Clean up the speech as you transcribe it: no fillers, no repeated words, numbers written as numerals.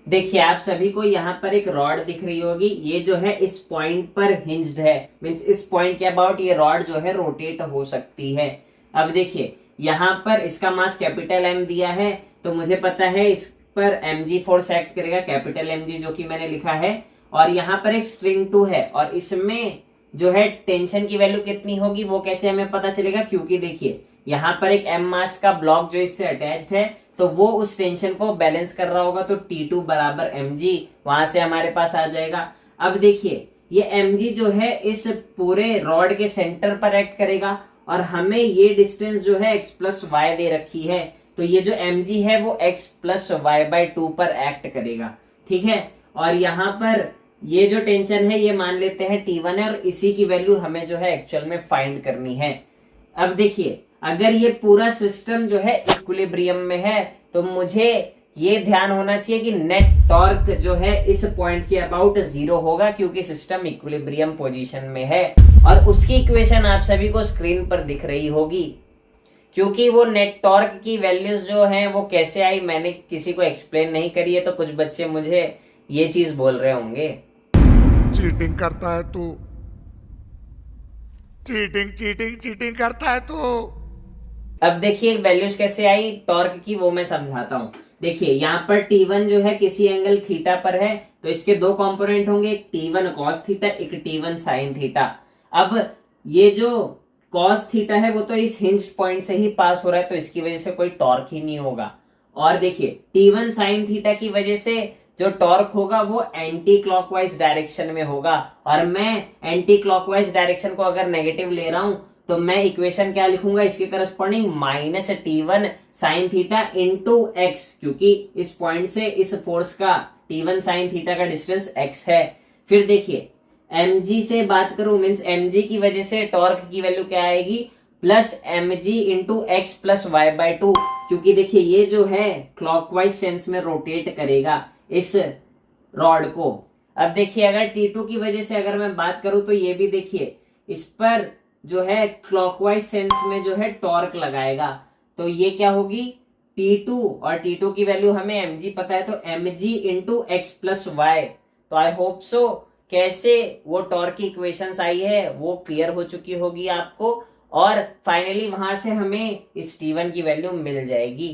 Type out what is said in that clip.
देखिए आप सभी को यहाँ पर एक रॉड दिख रही होगी, ये जो है इस पॉइंट पर हिंज्ड है, मींस इस पॉइंट के अबाउट ये रॉड जो है रोटेट हो सकती है। अब देखिए यहाँ पर इसका मास कैपिटल एम दिया है, तो मुझे पता है इस पर mg फोर्स एक्ट करेगा, कैपिटल mg जो कि मैंने लिखा है। और यहाँ पर एक स्ट्रिंग 2 है और इसमें जो है टेंशन की वैल्यू कितनी होगी वो कैसे हमें पता चलेगा, क्योंकि देखिए यहाँ पर एक m मास का ब्लॉक जो इससे अटैच्ड है, तो वो उस टेंशन को बैलेंस कर रहा होगा, तो T2 बराबर mg वहां से हमारे पास आ जाएगा। अब देखिए ये mg जो है इस पूरे रॉड के सेंटर पर एक्ट करेगा और हमें ये डिस्टेंस जो है x प्लस वाई दे रखी है, तो ये जो mg है वो x प्लस वाई बाई 2 पर एक्ट करेगा, ठीक है। और यहाँ पर ये जो टेंशन है ये मान लेते हैं T1 है और इसी की वैल्यू हमें जो है एक्चुअल में फाइंड करनी है। अब देखिए अगर ये पूरा सिस्टम जो है इक्विलिब्रियम में है, तो मुझे ये ध्यान होना चाहिए कि नेट टॉर्क जो है इस पॉइंट के अबाउट 0 होगा, क्योंकि सिस्टम इक्विलिब्रियम पोजीशन में है। और उसकी इक्वेशन आप सभी को स्क्रीन पर दिख रही होगी। क्योंकि वो नेट टॉर्क की वैल्यूज जो हैं वो कैसे आई मैंने किसी को एक्सप्लेन नहीं करी है, तो कुछ बच्चे मुझे ये चीज बोल रहे होंगे, चीटिंग करता है तू, चीटिंग चीटिंग चीटिंग करता है तू। अब देखिए वैल्यूज कैसे आई टॉर्क की वो मैं समझाता हूं। देखिए यहाँ पर T1 जो है किसी एंगल थीटा पर है, तो इसके दो कंपोनेंट होंगे, एक T1 cos थीटा, एक T1 sin थीटा। अब ये जो cos थीटा है वो तो इस हिंज पॉइंट से ही पास हो रहा है, तो इसकी वजह से कोई टॉर्क ही नहीं होगा। और देखिए T1 sin थीटा की वजह से जो टॉर्क होगा वो एंटी क्लॉकवाइज डायरेक्शन में होगा, और मैं एंटी क्लॉकवाइज डायरेक्शन को अगर नेगेटिव ले रहा हूं तो मैं इक्वेशन क्या लिखूंगा इसके corresponding, minus T1 sin theta into x, क्योंकि इस पॉइंट से इस फोर्स का T1 sin थीटा का डिस्टेंस x है। फिर देखिए mg से बात करूं, मीन्स mg की वजह से टॉर्क की वैल्यू क्या आएगी, plus mg into x plus y by 2, क्योंकि देखिए ये जो है क्लॉकवाइज सेंस में रोटेट करेगा इस रॉड को। अब देखिए अगर T2 की वजह से अगर मैं बात करूं, तो ये भी देखिए इस पर जो है क्लॉकवाइज सेंस में जो है टॉर्क लगाएगा, तो ये क्या होगी T2, और T2 की वैल्यू हमें mg पता है, तो mg into x plus y. तो आई होप सो कैसे वो टॉर्क की इक्वेशंस आई है वो क्लियर हो चुकी होगी आपको, और फाइनली वहां से हमें इस T1 की वैल्यू मिल जाएगी।